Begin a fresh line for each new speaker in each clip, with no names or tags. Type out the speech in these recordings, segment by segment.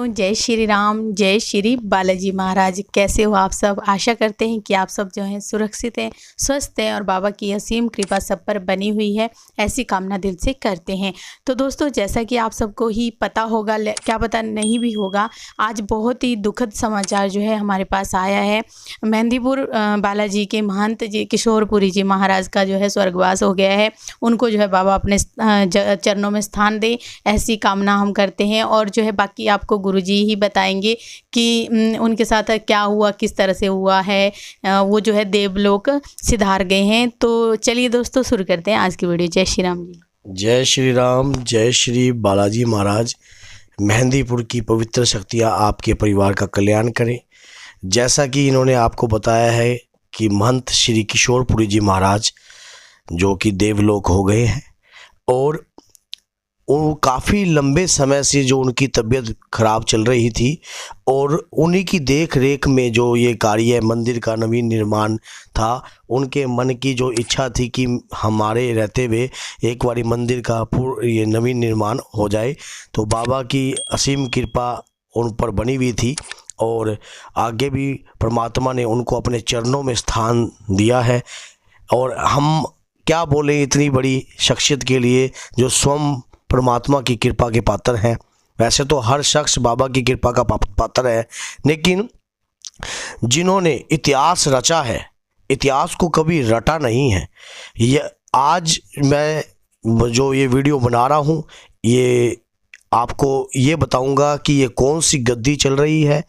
दोस्तों, जय श्री राम, जय श्री बालाजी महाराज। कैसे हो आप सब? आशा करते हैं कि आप सब जो हैं सुरक्षित हैं, स्वस्थ हैं और बाबा की असीम कृपा सब पर बनी हुई है, ऐसी कामना दिल से करते हैं। तो दोस्तों, जैसा कि आप सबको ही पता होगा, क्या पता नहीं भी होगा, आज बहुत ही दुखद समाचार जो है हमारे पास आया है। मेहंदीपुर बालाजी के महंत जी किशोरपुरी जी महाराज का जो है स्वर्गवास हो गया है। उनको जो है बाबा अपने चरणों में स्थान दे, ऐसी कामना हम करते हैं। और जो है बाकी आपको गुरुजी ही बताएंगे कि उनके साथ क्या हुआ, किस तरह से हुआ है। वो जो है देवलोक सिधार गए हैं। तो चलिए दोस्तों, शुरू करते हैं आज की वीडियो। जय श्री राम जी।
जय श्री राम, जय श्री बालाजी महाराज। मेहंदीपुर की पवित्र शक्तियाँ आपके परिवार का कल्याण करें। जैसा कि इन्होंने आपको बताया है कि महंत श्री किशोरपुरी जी महाराज जो कि देवलोक हो गए हैं और वो काफ़ी लंबे समय से जो उनकी तबीयत खराब चल रही थी और उन्हीं की देख रेख में जो ये कार्य मंदिर का नवीन निर्माण था, उनके मन की जो इच्छा थी कि हमारे रहते हुए एक बारी मंदिर का ये नवीन निर्माण हो जाए। तो बाबा की असीम कृपा उन पर बनी हुई थी और आगे भी परमात्मा ने उनको अपने चरणों में स्थान दिया है। और हम क्या बोलें इतनी बड़ी शख्सियत के लिए जो स्वयं परमात्मा की कृपा के पात्र हैं। वैसे तो हर शख्स बाबा की कृपा का पात्र है, लेकिन जिन्होंने इतिहास रचा है, इतिहास को कभी रटा नहीं है। ये आज मैं जो ये वीडियो बना रहा हूँ, ये आपको ये बताऊंगा कि ये कौन सी गद्दी चल रही है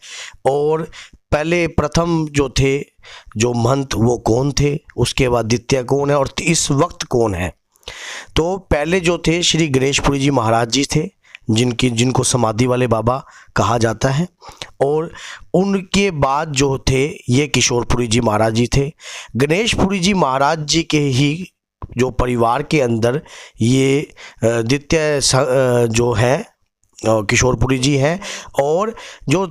और पहले प्रथम जो थे जो महंत वो कौन थे, उसके बाद द्वितीय कौन है और इस वक्त कौन है। तो पहले जो थे श्री गणेशपुरी जी महाराज जी थे, जिनको समाधि वाले बाबा कहा जाता है। और उनके बाद जो थे ये किशोरपुरी जी महाराज जी थे। गणेशपुरी जी महाराज जी के ही जो परिवार के अंदर ये द्वितीय जो है किशोरपुरी जी हैं और जो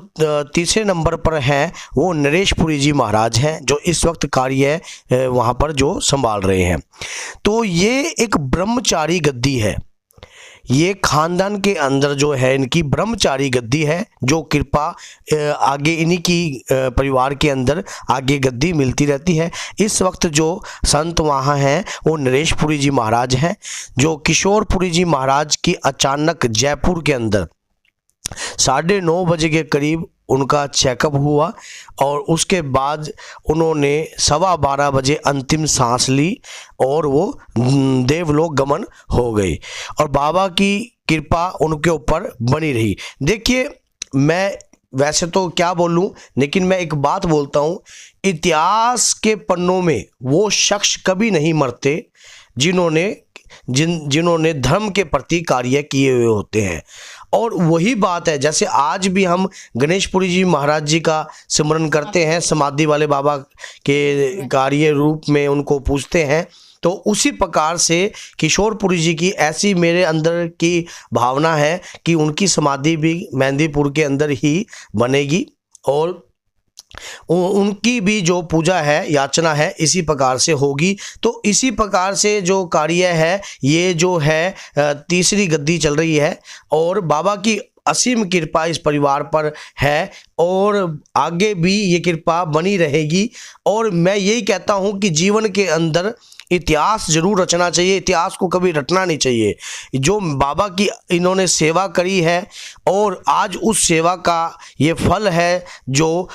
तीसरे नंबर पर हैं वो नरेशपुरी जी महाराज हैं, जो इस वक्त कार्य वहाँ पर जो संभाल रहे हैं। तो ये एक ब्रह्मचारी गद्दी है। ये खानदान के अंदर जो है इनकी ब्रह्मचारी गद्दी है, जो कृपा आगे इन्हीं की परिवार के अंदर आगे गद्दी मिलती रहती है। इस वक्त जो संत वहाँ हैं वो नरेशपुरी जी महाराज हैं, जो किशोरपुरी जी महाराज की अचानक जयपुर के अंदर 9:30 बजे के करीब उनका चेकअप हुआ और उसके बाद उन्होंने 12:15 बजे अंतिम सांस ली और वो देवलोक गमन हो गए और बाबा की कृपा उनके ऊपर बनी रही। देखिए, मैं वैसे तो क्या बोलूं, लेकिन मैं एक बात बोलता हूं, इतिहास के पन्नों में वो शख्स कभी नहीं मरते जिन्होंने धर्म के प्रति कार्य किए हुए होते हैं। और वही बात है, जैसे आज भी हम गणेशपुरी जी महाराज जी का सिमरन करते हैं, समाधि वाले बाबा के कार्य रूप में उनको पूजते हैं, तो उसी प्रकार से किशोरपुरी जी की ऐसी मेरे अंदर की भावना है कि उनकी समाधि भी मेहंदीपुर के अंदर ही बनेगी और उनकी भी जो पूजा है, याचना है, इसी प्रकार से होगी। तो इसी प्रकार से जो कार्य है ये जो है तीसरी गद्दी चल रही है और बाबा की असीम कृपा इस परिवार पर है और आगे भी ये कृपा बनी रहेगी। और मैं यही कहता हूँ कि जीवन के अंदर इतिहास जरूर रचना चाहिए, इतिहास को कभी रटना नहीं चाहिए। जो बाबा की इन्होंने सेवा करी है और आज उस सेवा का ये फल है जो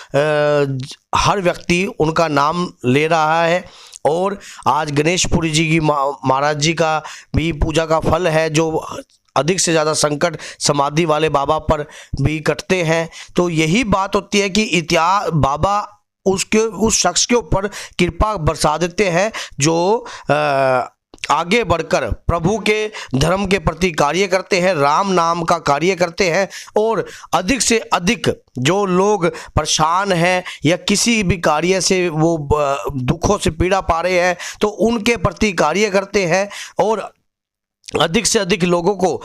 हर व्यक्ति उनका नाम ले रहा है। और आज गणेशपुरी जी की महाराज जी का भी पूजा का फल है, जो अधिक से ज़्यादा संकट समाधि वाले बाबा पर भी कटते हैं। तो यही बात होती है कि इतिहास बाबा उस शख्स के ऊपर कृपा बरसा देते हैं जो आगे बढ़कर प्रभु के धर्म के प्रति कार्य करते हैं, राम नाम का कार्य करते हैं और अधिक से अधिक जो लोग परेशान हैं या किसी भी कार्य से वो दुखों से पीड़ा पा रहे हैं तो उनके प्रति कार्य करते हैं। और अधिक से अधिक लोगों को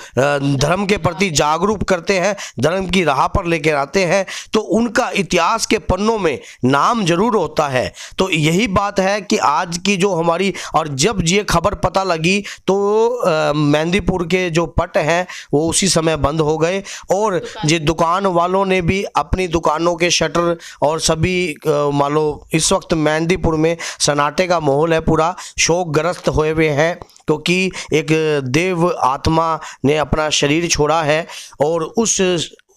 धर्म के प्रति जागरूक करते हैं, धर्म की राह पर लेकर आते हैं, तो उनका इतिहास के पन्नों में नाम जरूर होता है। तो यही बात है कि आज की जो हमारी, और जब ये खबर पता लगी तो मेहंदीपुर के जो पट हैं वो उसी समय बंद हो गए, और जो दुकान वालों ने भी अपनी दुकानों के शटर और सभी मान लो इस वक्त मेहंदीपुर में सन्नाटे का माहौल है, पूरा शोकग्रस्त हुए हुए हैं, क्योंकि एक देव आत्मा ने अपना शरीर छोड़ा है। और उस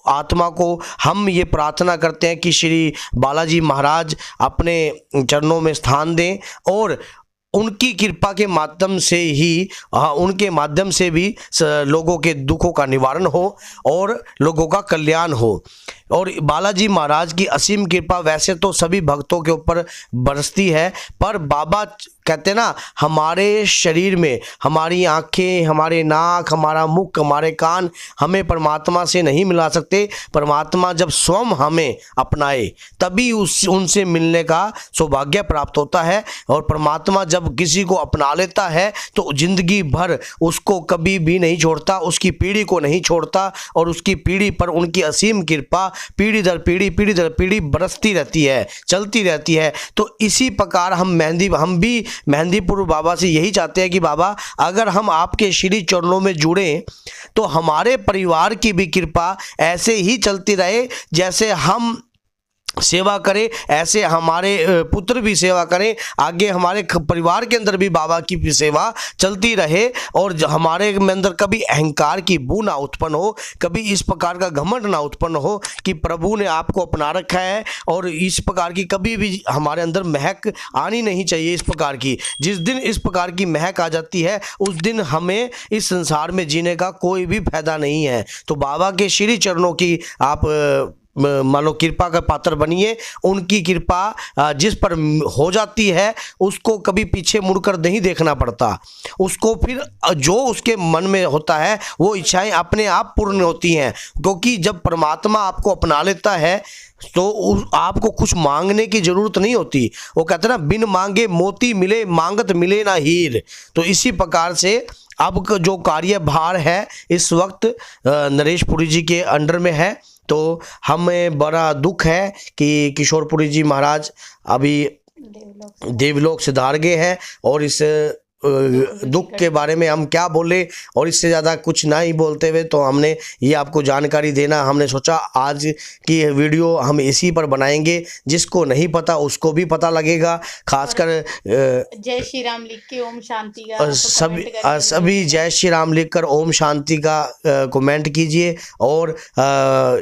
आत्मा को हम ये प्रार्थना करते हैं कि श्री बालाजी महाराज अपने चरणों में स्थान दें, और उनकी कृपा के माध्यम से ही उनके माध्यम से भी लोगों के दुखों का निवारण हो और लोगों का कल्याण हो। और बालाजी महाराज की असीम कृपा वैसे तो सभी भक्तों के ऊपर बरसती है, पर बाबा कहते ना, हमारे शरीर में हमारी आंखें, हमारे नाक, हमारा मुख, हमारे कान हमें परमात्मा से नहीं मिला सकते। परमात्मा जब स्वयं हमें अपनाए तभी उनसे मिलने का सौभाग्य प्राप्त होता है। और परमात्मा जब किसी को अपना लेता है तो जिंदगी भर उसको कभी भी नहीं छोड़ता, उसकी पीढ़ी को नहीं छोड़ता, और उसकी पीढ़ी पर उनकी असीम कृपा पीढ़ी दर पीढ़ी बरसती रहती है, चलती रहती है। तो इसी प्रकार हम भी मेहंदीपुर बाबा से यही चाहते हैं कि बाबा, अगर हम आपके श्री चरणों में जुड़ें तो हमारे परिवार की भी कृपा ऐसे ही चलती रहे, जैसे हम सेवा करें ऐसे हमारे पुत्र भी सेवा करें, आगे हमारे परिवार के अंदर भी बाबा की भी सेवा चलती रहे, और हमारे में अंदर कभी अहंकार की बू ना उत्पन्न हो, कभी इस प्रकार का घमंड ना उत्पन्न हो कि प्रभु ने आपको अपना रखा है, और इस प्रकार की कभी भी हमारे अंदर महक आनी नहीं चाहिए। इस प्रकार की, जिस दिन इस प्रकार की महक आ जाती है उस दिन हमें इस संसार में जीने का कोई भी फायदा नहीं है। तो बाबा के श्री चरणों की आप मान लो कृपा का पात्र बनिए। उनकी कृपा जिस पर हो जाती है उसको कभी पीछे मुड़कर नहीं देखना पड़ता, उसको फिर जो उसके मन में होता है वो इच्छाएं अपने आप पूर्ण होती हैं, क्योंकि जब परमात्मा आपको अपना लेता है तो आपको कुछ मांगने की जरूरत नहीं होती। वो कहते हैं ना, बिन मांगे मोती मिले, मांगत मिले ना हीर। तो इसी प्रकार से अब जो कार्यभार है इस वक्त नरेशपुरी जी के अंडर में है। तो हमें बड़ा दुख है कि किशोरपुरी जी महाराज अभी देवलोक सिधार गए हैं, और इस दुख के बारे में हम क्या बोले, और इससे ज़्यादा कुछ ना ही बोलते हुए तो हमने ये आपको जानकारी देना, हमने सोचा आज की वीडियो हम इसी पर बनाएंगे, जिसको नहीं पता उसको भी पता लगेगा। खासकर
जय श्री राम लिख के ओम शांति का
सभी जय श्री राम लिखकर ओम शांति का कमेंट कीजिए, और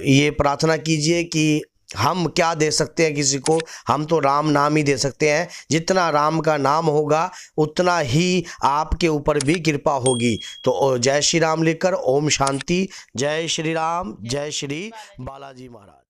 ये प्रार्थना कीजिए कि हम क्या दे सकते हैं किसी को, हम तो राम नाम ही दे सकते हैं। जितना राम का नाम होगा उतना ही आपके ऊपर भी कृपा होगी। तो जय श्री राम लिखकर ओम शांति। जय श्री राम, जय श्री बालाजी महाराज।